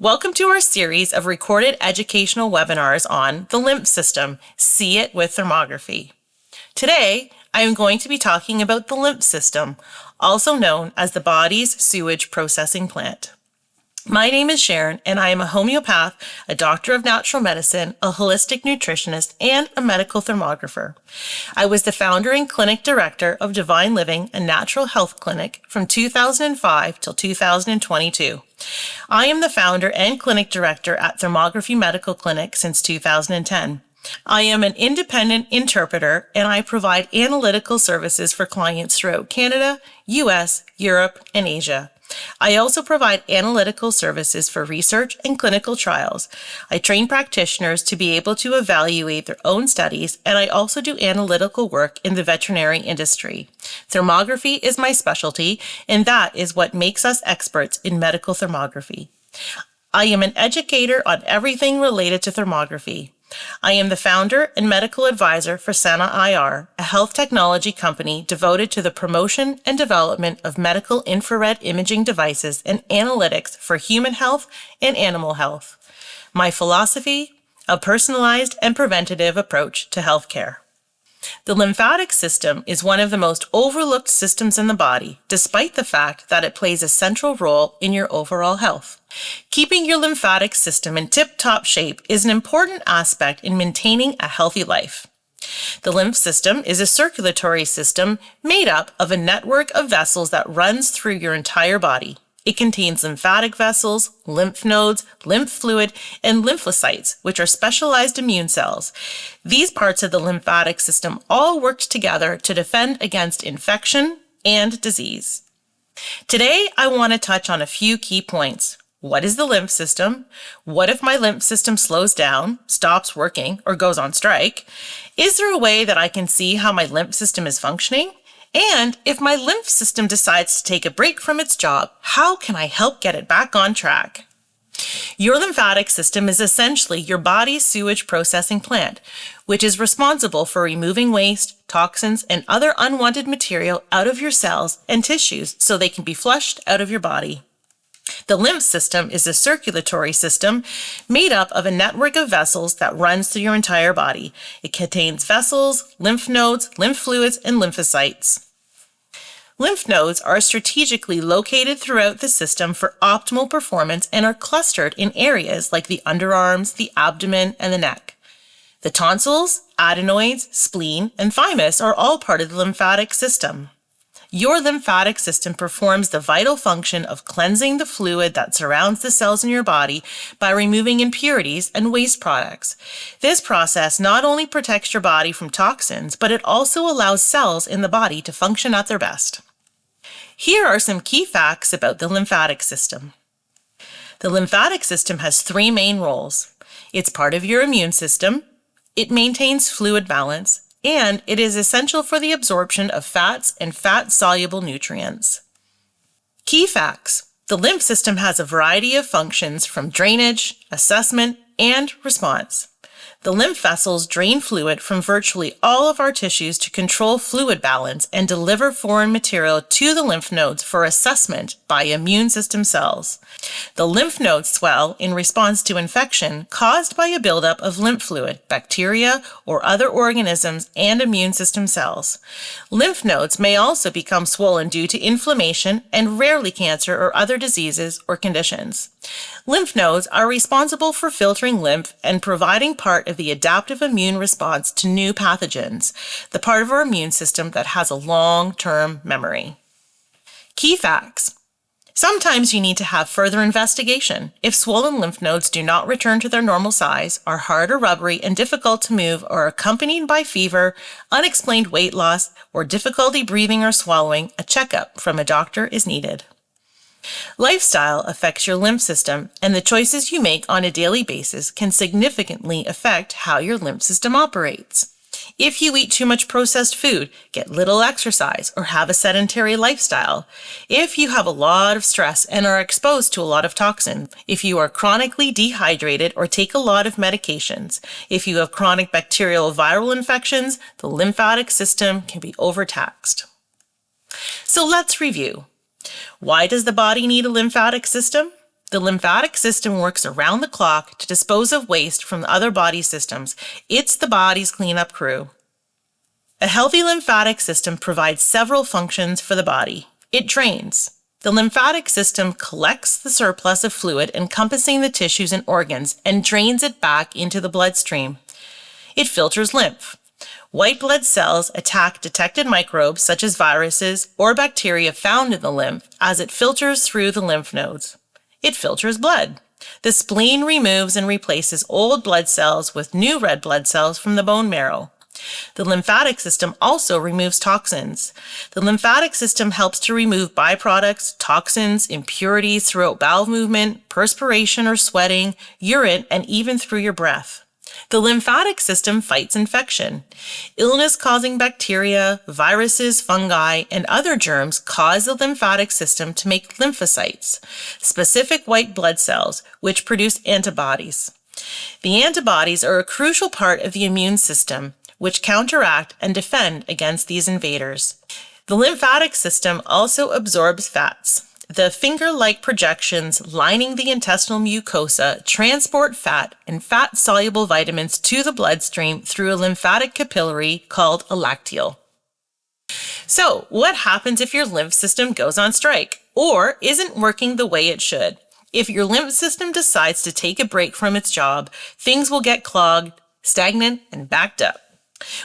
Welcome to our series of recorded educational webinars on the lymph system, See It with Thermography. Today, I am going to be talking about the lymph system, also known as the body's sewage processing plant. My name is Sharon, and I am a homeopath, a doctor of natural medicine, a holistic nutritionist, and a medical thermographer. I was the founder and clinic director of Divine Living, a natural health clinic, from 2005 till 2022. I am the founder and clinic director at Thermography Medical Clinic since 2010. I am an independent interpreter, and I provide analytical services for clients throughout Canada, US, Europe, and Asia. I also provide analytical services for research and clinical trials. I train practitioners to be able to evaluate their own studies, and I also do analytical work in the veterinary industry. Thermography is my specialty, and that is what makes us experts in medical thermography. I am an educator on everything related to thermography. I am the founder and medical advisor for Sana IR, a health technology company devoted to the promotion and development of medical infrared imaging devices and analytics for human health and animal health. My philosophy, a personalized and preventative approach to healthcare. The lymphatic system is one of the most overlooked systems in the body, despite the fact that it plays a central role in your overall health. Keeping your lymphatic system in tip-top shape is an important aspect in maintaining a healthy life. The lymph system is a circulatory system made up of a network of vessels that runs through your entire body. It contains lymphatic vessels, lymph nodes, lymph fluid, and lymphocytes, which are specialized immune cells. These parts of the lymphatic system all work together to defend against infection and disease. Today, I want to touch on a few key points. What is the lymph system? What if my lymph system slows down, stops working, or goes on strike? Is there a way that I can see how my lymph system is functioning? And if my lymph system decides to take a break from its job, how can I help get it back on track? Your lymphatic system is essentially your body's sewage processing plant, which is responsible for removing waste, toxins, and other unwanted material out of your cells and tissues so they can be flushed out of your body. The lymph system is a circulatory system made up of a network of vessels that runs through your entire body. It contains vessels, lymph nodes, lymph fluids, and lymphocytes. Lymph nodes are strategically located throughout the system for optimal performance and are clustered in areas like the underarms, the abdomen, and the neck. The tonsils, adenoids, spleen, and thymus are all part of the lymphatic system. Your lymphatic system performs the vital function of cleansing the fluid that surrounds the cells in your body by removing impurities and waste products. This process not only protects your body from toxins, but it also allows cells in the body to function at their best. Here are some key facts about the lymphatic system. The lymphatic system has three main roles. It's part of your immune system, it maintains fluid balance, and it is essential for the absorption of fats and fat-soluble nutrients. Key facts. The lymph system has a variety of functions from drainage, assessment, and response. The lymph vessels drain fluid from virtually all of our tissues to control fluid balance and deliver foreign material to the lymph nodes for assessment by immune system cells. The lymph nodes swell in response to infection caused by a buildup of lymph fluid, bacteria, or other organisms and immune system cells. Lymph nodes may also become swollen due to inflammation and rarely cancer or other diseases or conditions. Lymph nodes are responsible for filtering lymph and providing part of the adaptive immune response to new pathogens, the part of our immune system that has a long-term memory. Key facts. Sometimes you need to have further investigation. If swollen lymph nodes do not return to their normal size, are hard or rubbery and difficult to move, or are accompanied by fever, unexplained weight loss, or difficulty breathing or swallowing, a checkup from a doctor is needed. Lifestyle affects your lymph system, and the choices you make on a daily basis can significantly affect how your lymph system operates. If you eat too much processed food, get little exercise, or have a sedentary lifestyle, if you have a lot of stress and are exposed to a lot of toxins, if you are chronically dehydrated or take a lot of medications, if you have chronic bacterial viral infections, the lymphatic system can be overtaxed. So let's review. Why does the body need a lymphatic system? The lymphatic system works around the clock to dispose of waste from other body systems. It's the body's cleanup crew. A healthy lymphatic system provides several functions for the body. It drains. The lymphatic system collects the surplus of fluid encompassing the tissues and organs and drains it back into the bloodstream. It filters lymph. White blood cells attack detected microbes such as viruses or bacteria found in the lymph as it filters through the lymph nodes. It filters blood. The spleen removes and replaces old blood cells with new red blood cells from the bone marrow. The lymphatic system also removes toxins. The lymphatic system helps to remove byproducts, toxins, impurities throughout bowel movement, perspiration or sweating, urine, and even through your breath. The lymphatic system fights infection. Illness-causing bacteria, viruses, fungi, and other germs cause the lymphatic system to make lymphocytes, specific white blood cells, which produce antibodies. The antibodies are a crucial part of the immune system, which counteract and defend against these invaders. The lymphatic system also absorbs fats. The finger-like projections lining the intestinal mucosa transport fat and fat-soluble vitamins to the bloodstream through a lymphatic capillary called a lacteal. So, what happens if your lymph system goes on strike or isn't working the way it should? If your lymph system decides to take a break from its job, things will get clogged, stagnant, and backed up.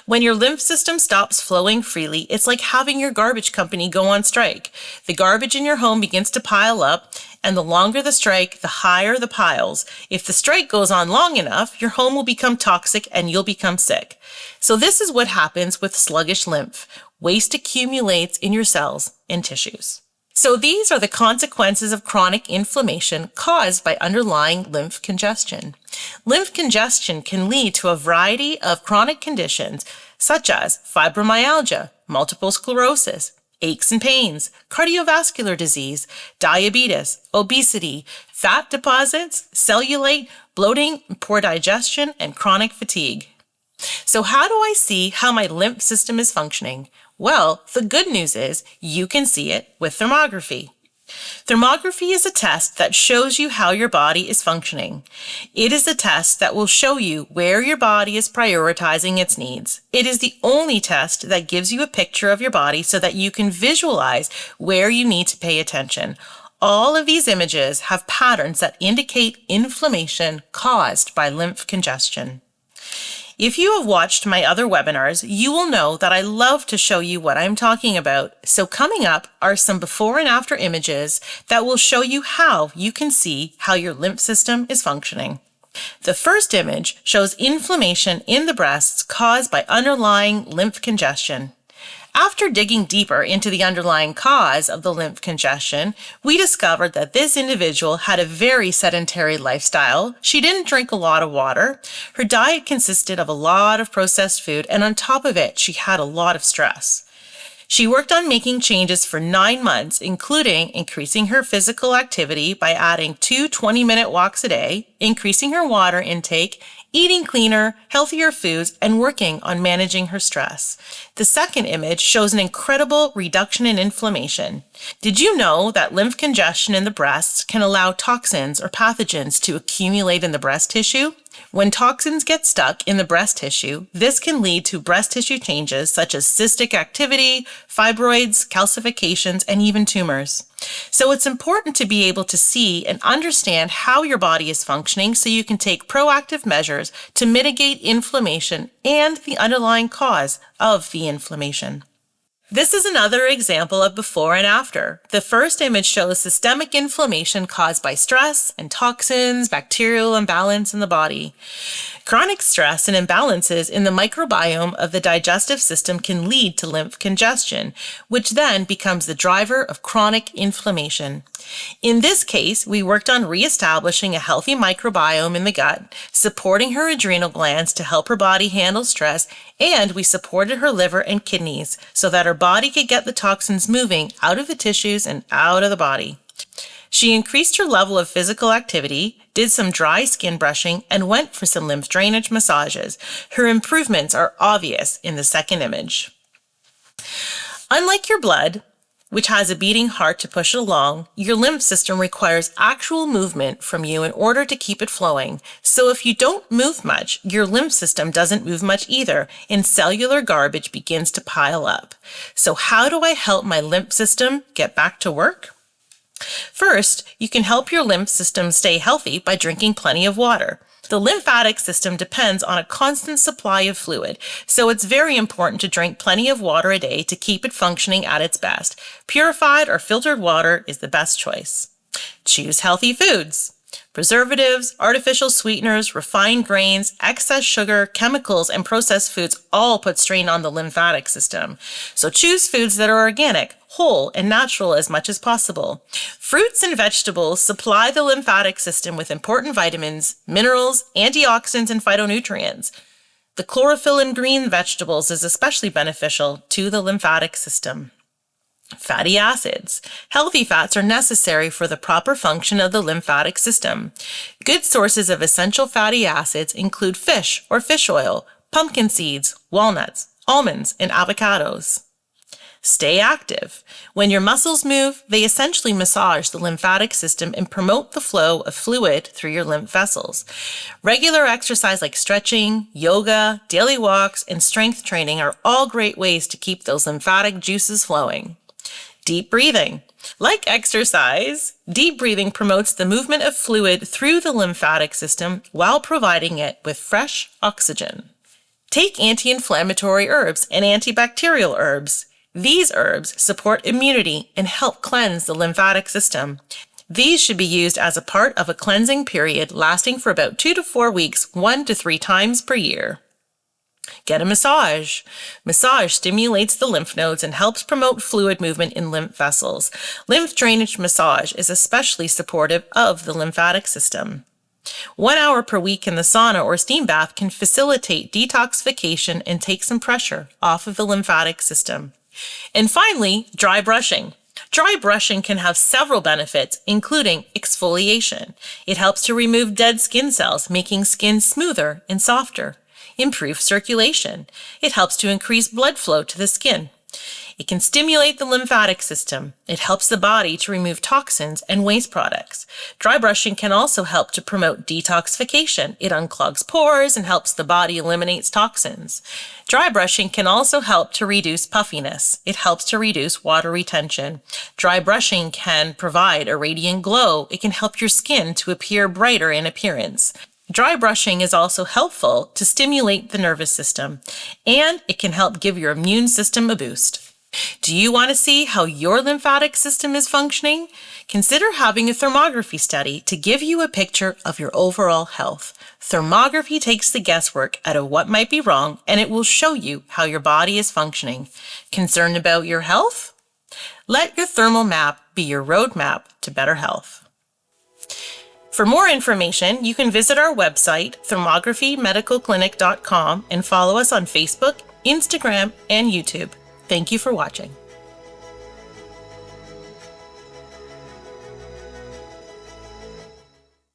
When your lymph system stops flowing freely, it's like having your garbage company go on strike. The garbage in your home begins to pile up, and the longer the strike, the higher the piles. If the strike goes on long enough, your home will become toxic and you'll become sick. So this is what happens with sluggish lymph. Waste accumulates in your cells and tissues. So these are the consequences of chronic inflammation caused by underlying lymph congestion. Lymph congestion can lead to a variety of chronic conditions such as fibromyalgia, multiple sclerosis, aches and pains, cardiovascular disease, diabetes, obesity, fat deposits, cellulite, bloating, poor digestion, and chronic fatigue. So how do I see how my lymph system is functioning? Well, the good news is you can see it with thermography. Thermography is a test that shows you how your body is functioning. It is a test that will show you where your body is prioritizing its needs. It is the only test that gives you a picture of your body so that you can visualize where you need to pay attention. All of these images have patterns that indicate inflammation caused by lymph congestion. If you have watched my other webinars, you will know that I love to show you what I'm talking about. So coming up are some before and after images that will show you how you can see how your lymph system is functioning. The first image shows inflammation in the breasts caused by underlying lymph congestion. After digging deeper into the underlying cause of the lymph congestion, we discovered that this individual had a very sedentary lifestyle. She didn't drink a lot of water. Her diet consisted of a lot of processed food, and on top of it, she had a lot of stress. She worked on making changes for 9 months, including increasing her physical activity by adding 2 20-minute walks a day, increasing her water intake, eating cleaner, healthier foods, and working on managing her stress. The second image shows an incredible reduction in inflammation. Did you know that lymph congestion in the breasts can allow toxins or pathogens to accumulate in the breast tissue? When toxins get stuck in the breast tissue, this can lead to breast tissue changes such as cystic activity, fibroids, calcifications, and even tumors. So it's important to be able to see and understand how your body is functioning so you can take proactive measures to mitigate inflammation and the underlying cause of the inflammation. This is another example of before and after. The first image shows systemic inflammation caused by stress and toxins, bacterial imbalance in the body. Chronic stress and imbalances in the microbiome of the digestive system can lead to lymph congestion, which then becomes the driver of chronic inflammation. In this case, we worked on reestablishing a healthy microbiome in the gut, supporting her adrenal glands to help her body handle stress, and we supported her liver and kidneys so that her body could get the toxins moving out of the tissues and out of the body. She increased her level of physical activity, did some dry skin brushing, and went for some lymph drainage massages. Her improvements are obvious in the second image. Unlike your blood, which has a beating heart to push it along, your lymph system requires actual movement from you in order to keep it flowing. So if you don't move much, your lymph system doesn't move much either, and cellular garbage begins to pile up. So how do I help my lymph system get back to work? First, you can help your lymph system stay healthy by drinking plenty of water. The lymphatic system depends on a constant supply of fluid, so it's very important to drink plenty of water a day to keep it functioning at its best. Purified or filtered water is the best choice. Choose healthy foods. Preservatives, artificial sweeteners, refined grains, excess sugar, chemicals, and processed foods all put strain on the lymphatic system. So choose foods that are organic, whole, and natural as much as possible. Fruits and vegetables supply the lymphatic system with important vitamins, minerals, antioxidants, and phytonutrients. The chlorophyll in green vegetables is especially beneficial to the lymphatic system. Fatty acids. Healthy fats are necessary for the proper function of the lymphatic system. Good sources of essential fatty acids include fish or fish oil, pumpkin seeds, walnuts, almonds, and avocados. Stay active. When your muscles move, they essentially massage the lymphatic system and promote the flow of fluid through your lymph vessels. Regular exercise like stretching, yoga, daily walks, and strength training are all great ways to keep those lymphatic juices flowing. Deep breathing. Like exercise, deep breathing promotes the movement of fluid through the lymphatic system while providing it with fresh oxygen. Take anti-inflammatory herbs and antibacterial herbs. These herbs support immunity and help cleanse the lymphatic system. These should be used as a part of a cleansing period lasting for about 2 to 4 weeks, 1 to 3 times per year. Get a massage. Massage stimulates the lymph nodes and helps promote fluid movement in lymph vessels. Lymph drainage massage is especially supportive of the lymphatic system. 1 hour per week in the sauna or steam bath can facilitate detoxification and take some pressure off of the lymphatic system. And finally, dry brushing. Dry brushing can have several benefits, including exfoliation. It helps to remove dead skin cells, making skin smoother and softer. Improve circulation. It helps to increase blood flow to the skin. It can stimulate the lymphatic system. It helps the body to remove toxins and waste products. Dry brushing can also help to promote detoxification. It unclogs pores and helps the body eliminate toxins. Dry brushing can also help to reduce puffiness. It helps to reduce water retention. Dry brushing can provide a radiant glow. It can help your skin to appear brighter in appearance. Dry brushing is also helpful to stimulate the nervous system, and it can help give your immune system a boost. Do you want to see how your lymphatic system is functioning? Consider having a thermography study to give you a picture of your overall health. Thermography takes the guesswork out of what might be wrong, and it will show you how your body is functioning. Concerned about your health? Let your thermal map be your roadmap to better health. For more information, you can visit our website, thermography.medicalclinic.com, and follow us on Facebook, Instagram, and YouTube. Thank you for watching.